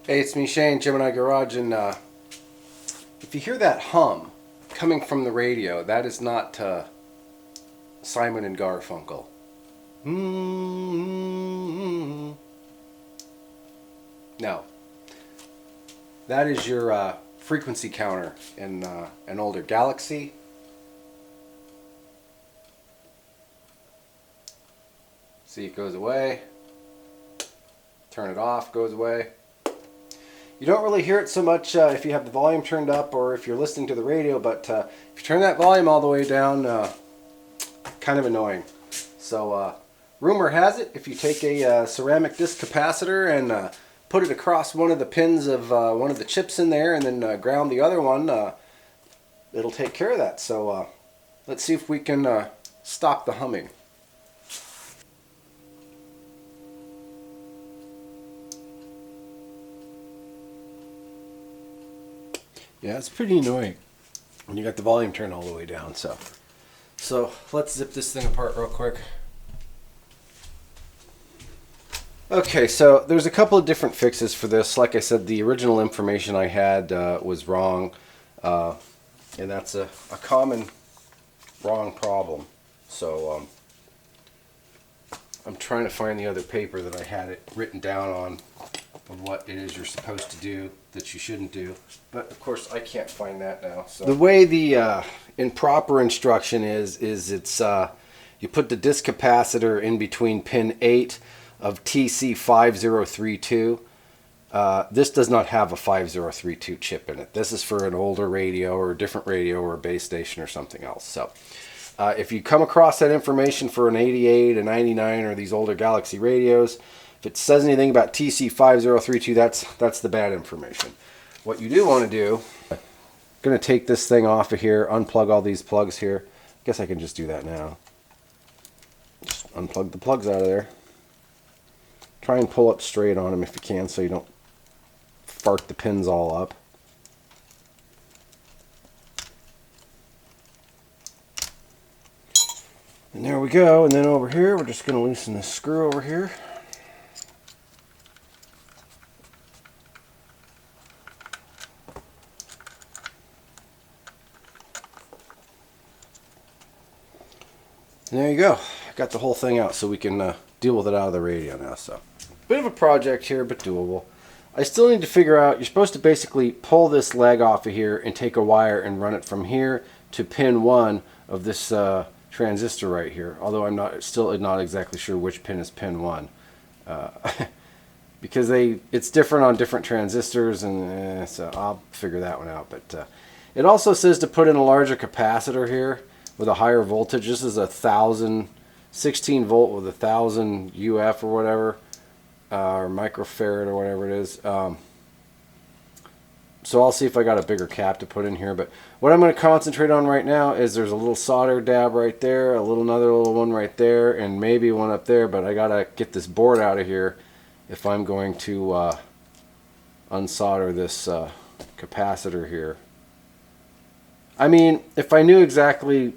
Hey, it's me, Shane, Gemini Garage, and if you hear that hum coming from the radio, that is not Simon and Garfunkel. No. That is your frequency counter in an older Galaxy. See, it goes away. Turn it off, goes away. You don't really hear it so much if you have the volume turned up or if you're listening to the radio, but if you turn that volume all the way down, kind of annoying. So rumor has it, if you take a ceramic disc capacitor and put it across one of the pins of one of the chips in there and then ground the other one, it'll take care of that. So let's see if we can stop the humming. Yeah, it's pretty annoying when you got the volume turned all the way down. So let's zip this thing apart real quick. Okay, so there's a couple of different fixes for this. Like I said, the original information I had was wrong, and that's a common wrong problem. So I'm trying to find the other paper that I had it written down on of what it is you're supposed to do that you shouldn't do, but of course I can't find that now. So the way the improper instruction is it's you put the disc capacitor in between pin 8 of TC5032. This does not have a 5032 chip in it. This is for an older radio or a different radio or a base station or something else. So if you come across that information for an 88, a 99, or these older Galaxy radios, if it says anything about TC5032, that's the bad information. What you do want to do, I'm going to take this thing off of here, unplug all these plugs here. I guess I can just do that now. Just unplug the plugs out of there. Try and pull up straight on them if you can so you don't fart the pins all up. And there we go. And then over here, we're just going to loosen this screw over here. And there you go. Got the whole thing out so we can deal with it out of the radio now. So, bit of a project here, but doable. I still need to figure out, you're supposed to basically pull this leg off of here and take a wire and run it from here to pin 1 of this transistor right here. Although I'm still not exactly sure which pin is pin 1. Because it's different on different transistors, and so I'll figure that one out. But it also says to put in a larger capacitor here with a higher voltage. This is 16 volt with 1000 UF or whatever, or microfarad or whatever it is. So I'll see if I got a bigger cap to put in here. But what I'm going to concentrate on right now is there's a little solder dab right there, another little one right there, and maybe one up there. But I got to get this board out of here if I'm going to unsolder this capacitor here. I mean, if I knew exactly,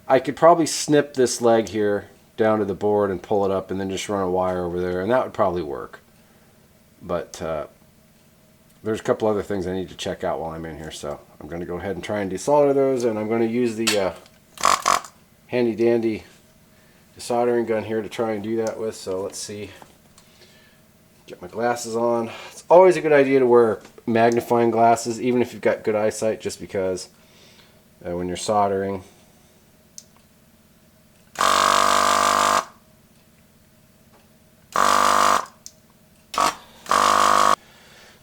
I could probably snip this leg here down to the board and pull it up and then just run a wire over there, and that would probably work. But there's a couple other things I need to check out while I'm in here, so I'm going to go ahead and try and desolder those, and I'm going to use the handy dandy desoldering gun here to try and do that with. So let's see. Get my glasses on. It's always a good idea to wear magnifying glasses, even if you've got good eyesight, just because when you're soldering.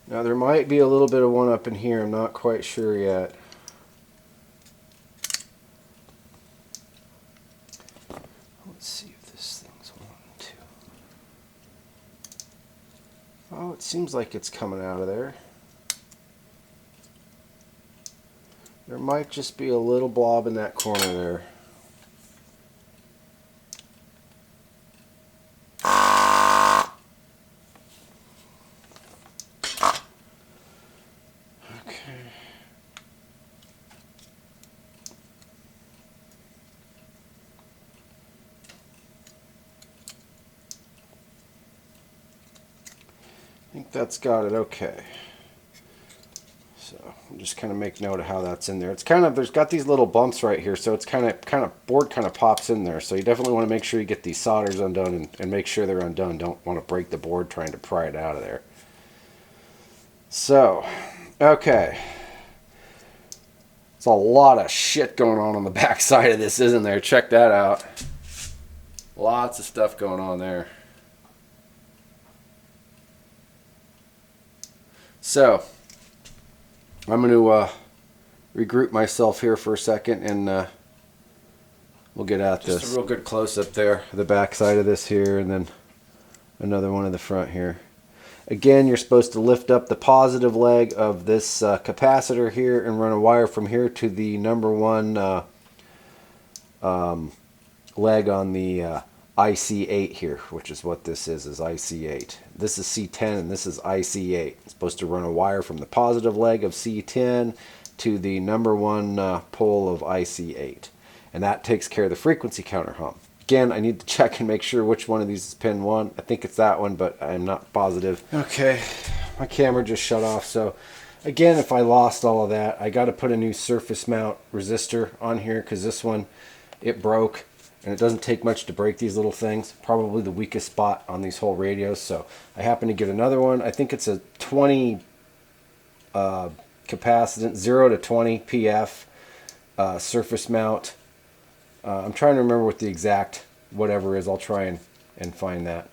Now there might be a little bit of one up in here, I'm not quite sure yet. Let's see if this thing's 1, 2. Oh, it seems like it's coming out of there. There might just be a little blob in that corner there. I think that's got it okay. So I'll just kind of make note of how that's in there. It's kind of, there's got these little bumps right here, so it's kind of board kind of pops in there. So you definitely want to make sure you get these solders undone and make sure they're undone. Don't want to break the board trying to pry it out of there. So, okay. There's a lot of shit going on the back side of this, isn't there? Check that out. Lots of stuff going on there. So, I'm going to regroup myself here for a second, and we'll get at this. Just a real good close-up there, the back side of this here, and then another one of the front here. Again, you're supposed to lift up the positive leg of this capacitor here and run a wire from here to the number one leg on the IC8 here, which is what this is IC8. This is C10 and this is IC8. It's supposed to run a wire from the positive leg of C10 to the number one pole of IC8. And that takes care of the frequency counter hump. Again, I need to check and make sure which one of these is pin 1. I think it's that one, but I'm not positive. Okay, my camera just shut off. So again, if I lost all of that, I got to put a new surface mount resistor on here because this one, it broke. And it doesn't take much to break these little things. Probably the weakest spot on these whole radios. So I happen to get another one. I think it's a 20 capacitance, 0 to 20 PF surface mount. I'm trying to remember what the exact whatever is. I'll try and find that.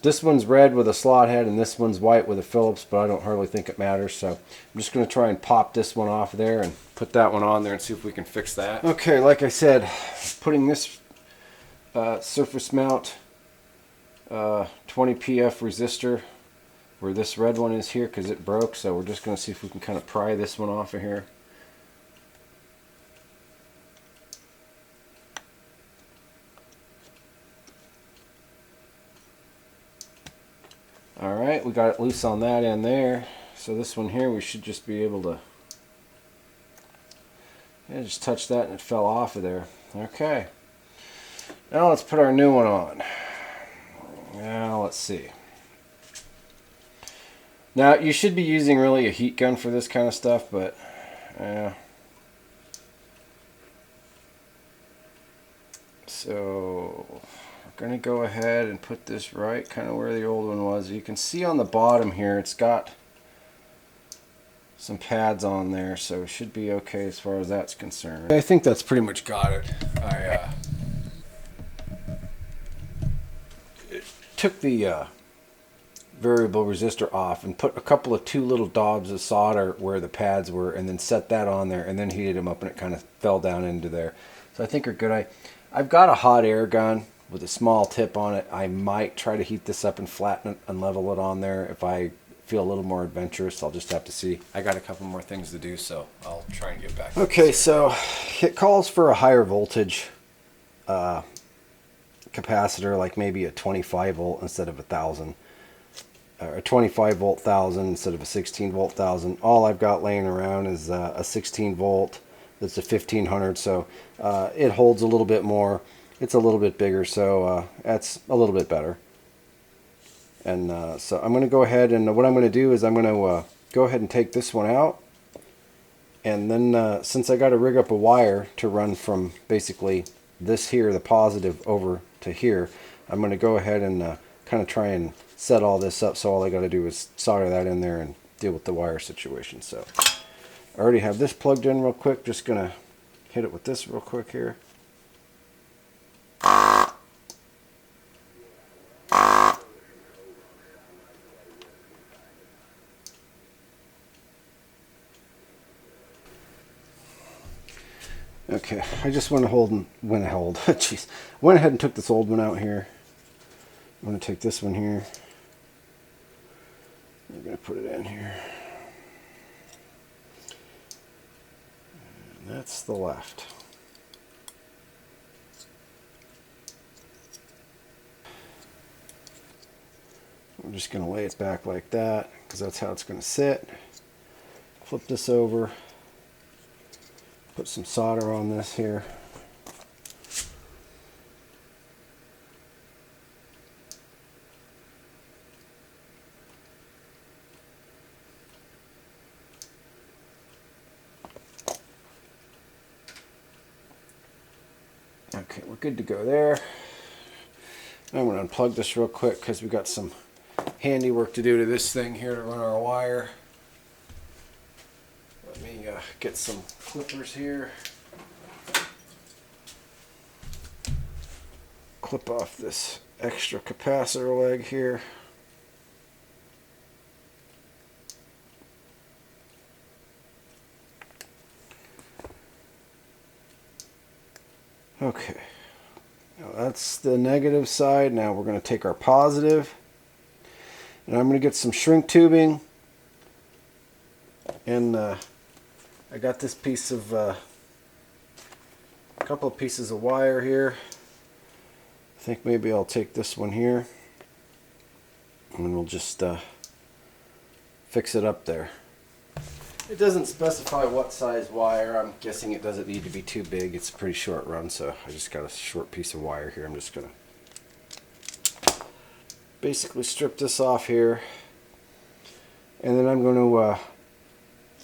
This one's red with a slot head and this one's white with a Phillips, but I don't hardly think it matters. So I'm just going to try and pop this one off there and put that one on there and see if we can fix that. Okay, like I said, putting this surface mount 20 PF resistor where this red one is here because it broke. So we're just going to see if we can kind of pry this one off of here. Alright, we got it loose on that end there. So this one here, we should just be able to just touch that and it fell off of there. Okay. Now let's put our new one on. Now let's see. Now you should be using really a heat gun for this kind of stuff, but so we're going to go ahead and put this right kind of where the old one was. You can see on the bottom here it's got some pads on there, so it should be okay as far as that's concerned. I think that's pretty much got it. I took the variable resistor off and put a couple of 2 little daubs of solder where the pads were and then set that on there and then heated them up and it kind of fell down into there. So I think we're good. I've got a hot air gun with a small tip on it. I might try to heat this up and flatten it and level it on there. If I feel a little more adventurous, I'll just have to see. I got a couple more things to do, so I'll try and get back to Okay, so it calls for a higher voltage capacitor, like maybe a 25 volt instead of 1,000. Or a 25 volt 1,000 instead of a 16 volt 1,000. All I've got laying around is a 16 volt that's a 1500, so it holds a little bit more. It's a little bit bigger, so that's a little bit better. And so I'm going to go ahead and what I'm going to do is I'm going to go ahead and take this one out. And then since I got to rig up a wire to run from basically this here, the positive, over to here, I'm going to go ahead and kind of try and set all this up. So all I got to do is solder that in there and deal with the wire situation. So I already have this plugged in real quick. Just going to hit it with this real quick here. Okay, I just went ahead and took this old one out here. I'm going to take this one here. I'm going to put it in here. That's the left. I'm just going to lay it back like that because that's how it's going to sit. Flip this over. Put some solder on this here. Okay, we're good to go there. I'm going to unplug this real quick because we've got some handiwork to do to this thing here to run our wire. Let me get some clippers here. Clip off this extra capacitor leg here. Okay, now that's the negative side. Now we're going to take our positive, and I'm going to get some shrink tubing, and I got this piece of a couple of pieces of wire here. I think maybe I'll take this one here, and we'll just fix it up there. It doesn't specify what size wire. I'm guessing it doesn't need to be too big. It's a pretty short run, so I just got a short piece of wire here. I'm just going to basically strip this off here, and then I'm going to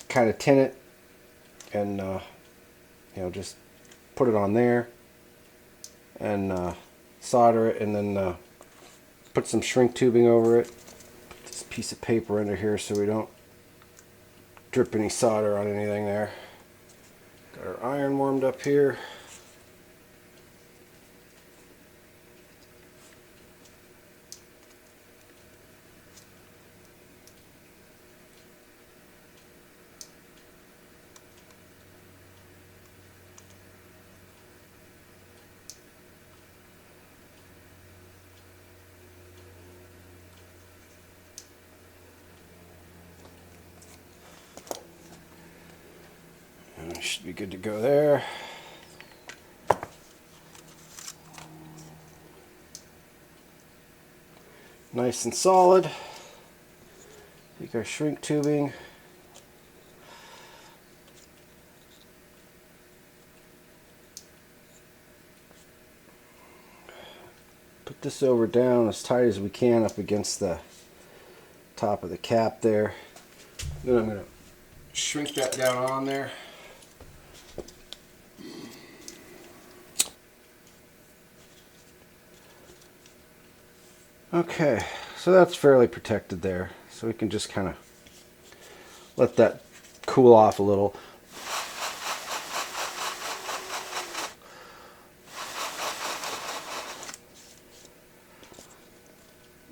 kind of tin it and just put it on there and solder it, and then put some shrink tubing over it. Put this piece of paper under here so we don't drip any solder on anything there. Got our iron warmed up here. Should be good to go there. Nice and solid. Take our shrink tubing. Put this over down as tight as we can up against the top of the cap there. Then I'm going to shrink that down on there. Okay, so that's fairly protected there. So we can just kind of let that cool off a little.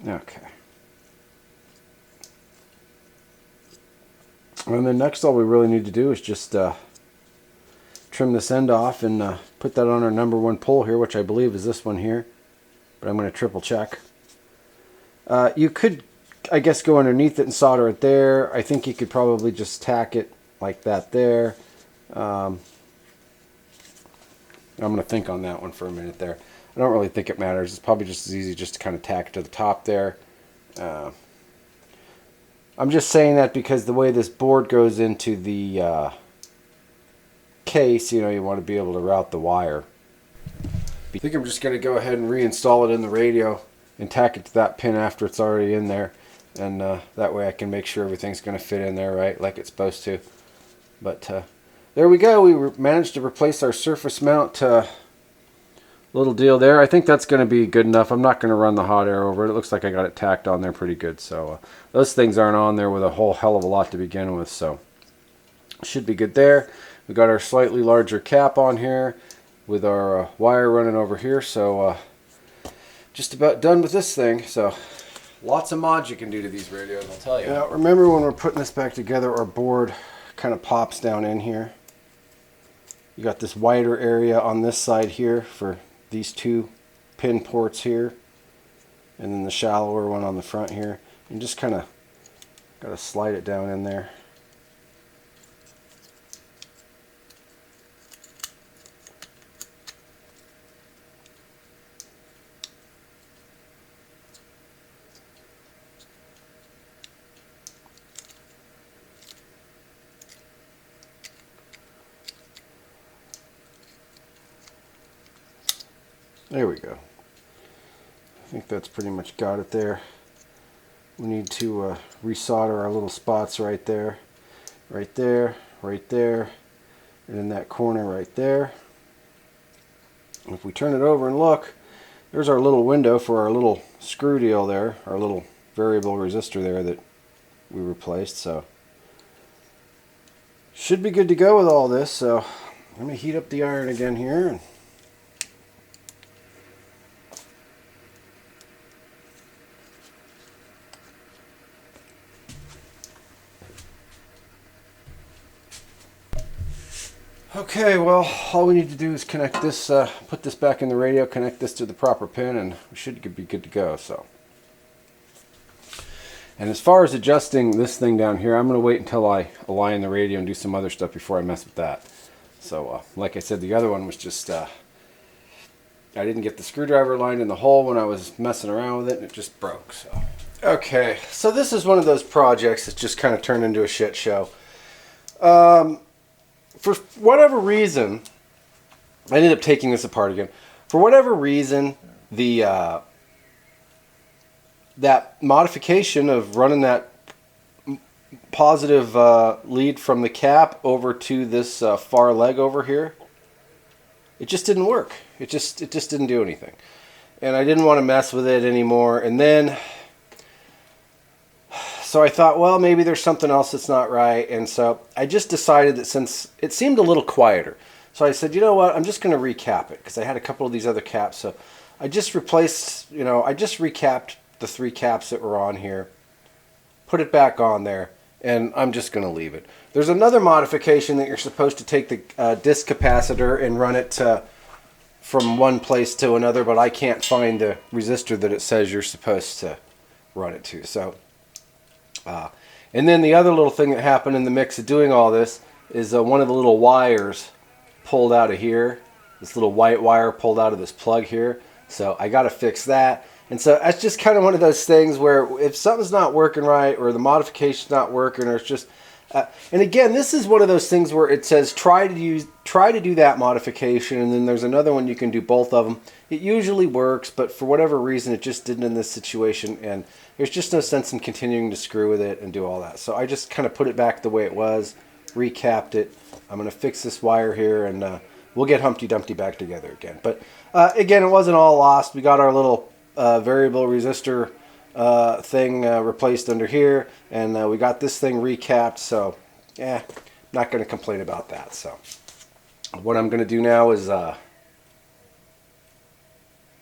Okay. And then next all we really need to do is just trim this end off and put that on our number one pole here, which I believe is this one here. But I'm going to triple check. You could, I guess, go underneath it and solder it there. I think you could probably just tack it like that there. I'm going to think on that one for a minute there. I don't really think it matters. It's probably just as easy just to kind of tack it to the top there. I'm just saying that because the way this board goes into the case, you want to be able to route the wire. I think I'm just going to go ahead and reinstall it in the radio and tack it to that pin after it's already in there, and that way I can make sure everything's going to fit in there right like it's supposed to. But there we go. We managed to replace our surface mount little deal there. I think that's going to be good enough. I'm not going to run the hot air over it. It looks like I got it tacked on there pretty good. So those things aren't on there with a whole hell of a lot to begin with, so should be good there. We got our slightly larger cap on here with our wire running over here, so just about done with this thing. So lots of mods you can do to these radios, I'll tell you. Now remember, when we're putting this back together, our board kind of pops down in here. You got this wider area on this side here for these two pin ports here, and then the shallower one on the front here. And just kind of got to slide it down in there. There we go. I think that's pretty much got it there. We need to resolder our little spots right there, right there, right there, and in that corner right there. And if we turn it over and look, there's our little window for our little screw deal there, our little variable resistor there that we replaced. So should be good to go with all this. So let me heat up the iron again here. And okay, well, all we need to do is connect this, put this back in the radio, connect this to the proper pin, and we should be good to go. So, and as far as adjusting this thing down here, I'm going to wait until I align the radio and do some other stuff before I mess with that. So, like I said, the other one was just, I didn't get the screwdriver aligned in the hole when I was messing around with it, and it just broke. So, okay, so this is one of those projects that just kind of turned into a shit show. For whatever reason, I ended up taking this apart again. For whatever reason, the that modification of running that positive lead from the cap over to this far leg over here, it just didn't work. It just didn't do anything, and I didn't want to mess with it anymore. And then, so I thought, well, maybe there's something else that's not right. And so I just decided that since it seemed a little quieter, so I said, you know what, I'm just going to recap it, because I had a couple of these other caps. So I just replaced, I just recapped the 3 caps that were on here, put it back on there, and I'm just going to leave it. There's another modification that you're supposed to take the disc capacitor and run it from one place to another, but I can't find the resistor that it says you're supposed to run it to. So and then the other little thing that happened in the mix of doing all this is one of the little wires pulled out of here. This little white wire pulled out of this plug here. So I got to fix that. And so that's just kind of one of those things where if something's not working right, or the modification's not working, or it's just... and again, this is one of those things where it says try to do that modification, and then there's another one you can do both of them. It usually works, but for whatever reason, it just didn't in this situation, and there's just no sense in continuing to screw with it and do all that. So I just kind of put it back the way it was, recapped it. I'm going to fix this wire here, and we'll get Humpty Dumpty back together again. But again, it wasn't all lost. We got our little variable resistor thing replaced under here, and we got this thing recapped. So yeah, not going to complain about that. So what I'm going to do now is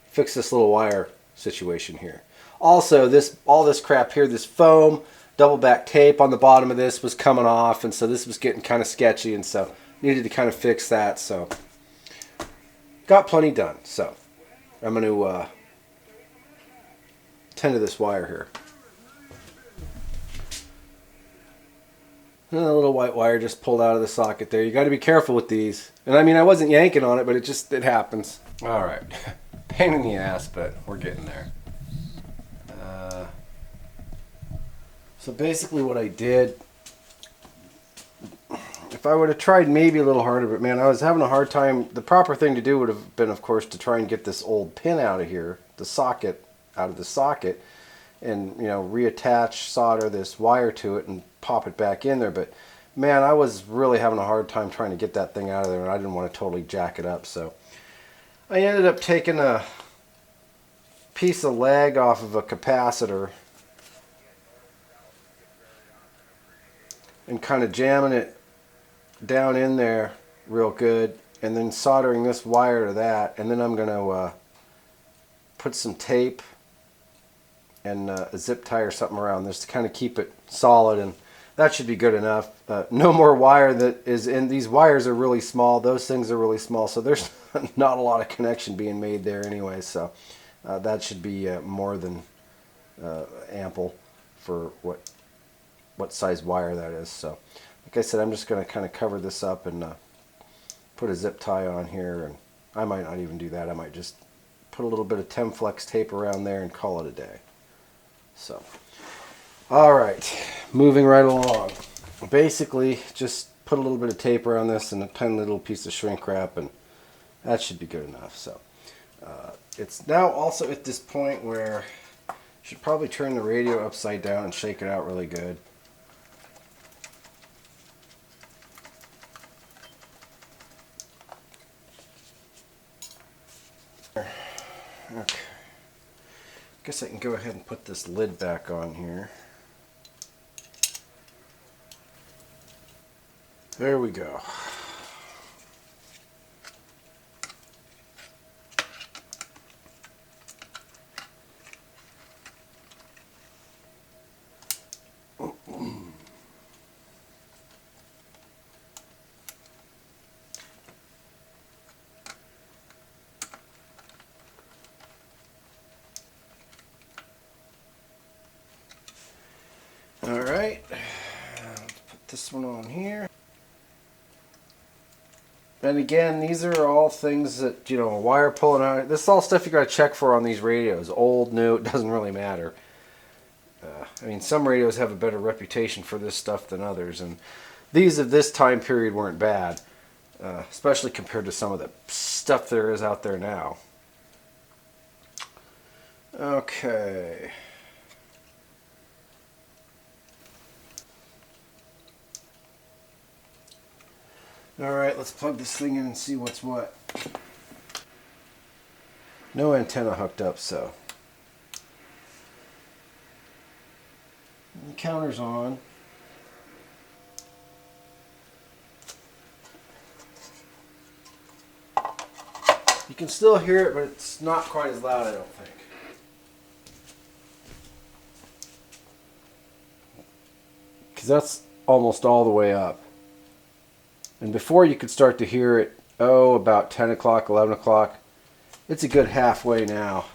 fix this little wire situation here. Also, all this crap here, this foam double back tape on the bottom of this was coming off, and so this was getting kind of sketchy, and so needed to kind of fix that. So got plenty done. So I'm going to tend to this wire here. And a little white wire just pulled out of the socket there. You got to be careful with these. And I mean, I wasn't yanking on it, but it happens. All right, pain in the ass, but we're getting there. So basically what I did, if I would have tried maybe a little harder, but man, I was having a hard time. The proper thing to do would have been, of course, to try and get this old pin out of here, the socket, out of the socket, and reattach, solder this wire to it and pop it back in there. But man, I was really having a hard time trying to get that thing out of there, and I didn't want to totally jack it up. So I ended up taking a piece of leg off of a capacitor and kind of jamming it down in there real good, and then soldering this wire to that, and then I'm going to put some tape and a zip tie or something around this to kind of keep it solid, and that should be good enough. No more wire that is in. These wires are really small. Those things are really small, so there's not a lot of connection being made there anyway, so that should be more than ample for what size wire that is. So like I said, I'm just going to kind of cover this up and put a zip tie on here, and I might not even do that. I might just put a little bit of Temflex tape around there and call it a day. So all right, moving right along. Basically just put a little bit of tape around this and a tiny little piece of shrink wrap, and that should be good enough. So It's now also at this point where you should probably turn the radio upside down and shake it out really good. Okay. Guess I can go ahead and put this lid back on here. There we go. Alright, put this one on here. And again, these are all things that, you know, wire pulling out. This is all stuff you got to check for on these radios. Old, new, it doesn't really matter. I mean, some radios have a better reputation for this stuff than others. And these of this time period weren't bad, especially compared to some of the stuff there is out there now. Okay. Alright, let's plug this thing in and see what's what. No antenna hooked up, so. The counter's on. You can still hear it, but it's not quite as loud, I don't think. Because that's almost all the way up. And before you could start to hear it, about 10 o'clock, 11 o'clock. It's a good halfway now.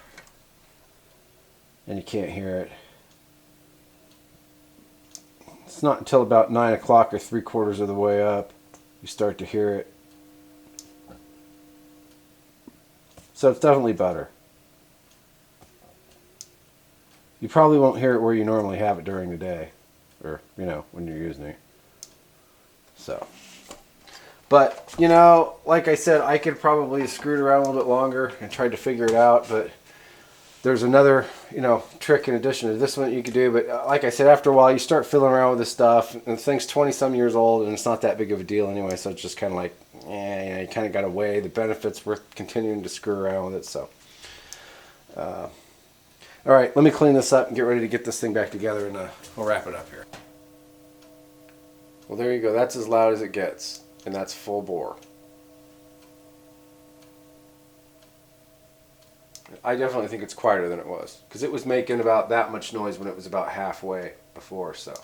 And you can't hear it. It's not until about 9 o'clock or 3/4 of the way up you start to hear it. So it's definitely better. You probably won't hear it where you normally have it during the day. Or, you know, when you're using it. So. But, you know, like I said, I could probably have screwed around a little bit longer and tried to figure it out, but there's another, you know, trick in addition to this one that you could do. But like I said, after a while, you start fiddling around with this stuff, and the thing's 20-some years old, and it's not that big of a deal anyway, so it's just kind of like, you know, you kind of got to weigh the benefits worth continuing to screw around with it, so. All right, let me clean this up and get ready to get this thing back together, and we'll wrap it up here. Well, there you go. That's as loud as it gets. And that's full bore. I definitely think it's quieter than it was, because it was making about that much noise when it was about halfway before. So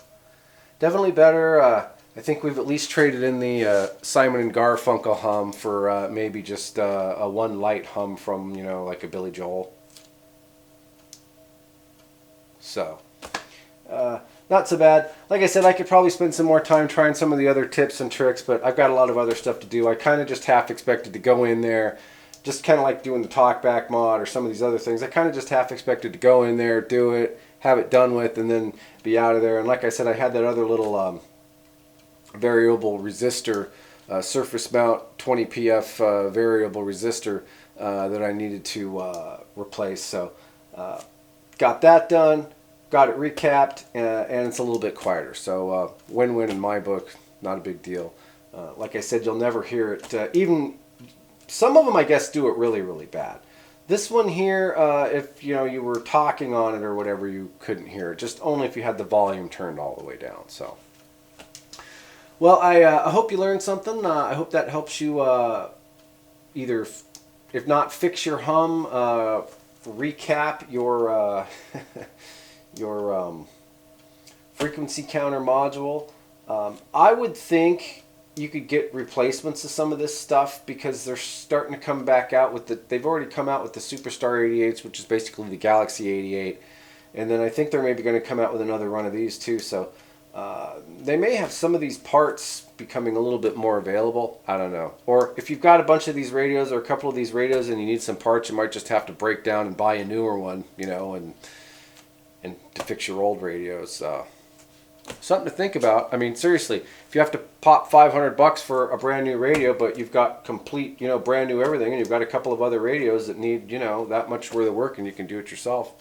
definitely better. I think we've at least traded in the Simon and Garfunkel hum for maybe just a one light hum from, you know, like a Billy Joel. So not so bad. Like I said, I could probably spend some more time trying some of the other tips and tricks, but I've got a lot of other stuff to do. I kind of just half expected to go in there, just kind of like doing the talkback mod or some of these other things. I kind of just half expected to go in there, do it, have it done with, and then be out of there. And like I said, I had that other little variable resistor, surface mount 20 PF variable resistor that I needed to replace. So got that done. Got it recapped, and it's a little bit quieter. So win-win in my book, not a big deal. Like I said, you'll never hear it. Even some of them, I guess, do it really, really bad. This one here, if you know you were talking on it or whatever, you couldn't hear it. Just only if you had the volume turned all the way down. So, well, I hope you learned something. I hope that helps you either, if not fix your hum, recap your your frequency counter module. I would think you could get replacements of some of this stuff, because they're starting to come back out with they've already come out with the Superstar 88s, which is basically the Galaxy 88, and then I think they're maybe going to come out with another run of these too, so they may have some of these parts becoming a little bit more available. I don't know. Or if you've got a bunch of these radios or a couple of these radios and you need some parts, you might just have to break down and buy a newer one, you know, and to fix your old radios. something to think about. I mean, seriously, if you have to pop $500 for a brand new radio, but you've got complete, you know, brand new everything, and you've got a couple of other radios that need, you know, that much worth of work, and you can do it yourself,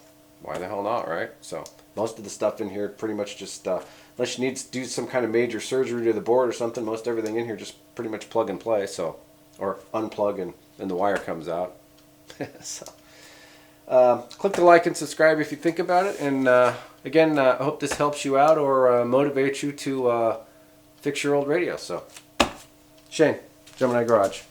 why the hell not, right? So most of the stuff in here pretty much just, unless you need to do some kind of major surgery to the board or something, most everything in here just pretty much plug and play. So, or unplug and the wire comes out. So, click the like and subscribe if you think about it. And again, I hope this helps you out or motivates you to fix your old radio. So, Shane, Gemini Garage.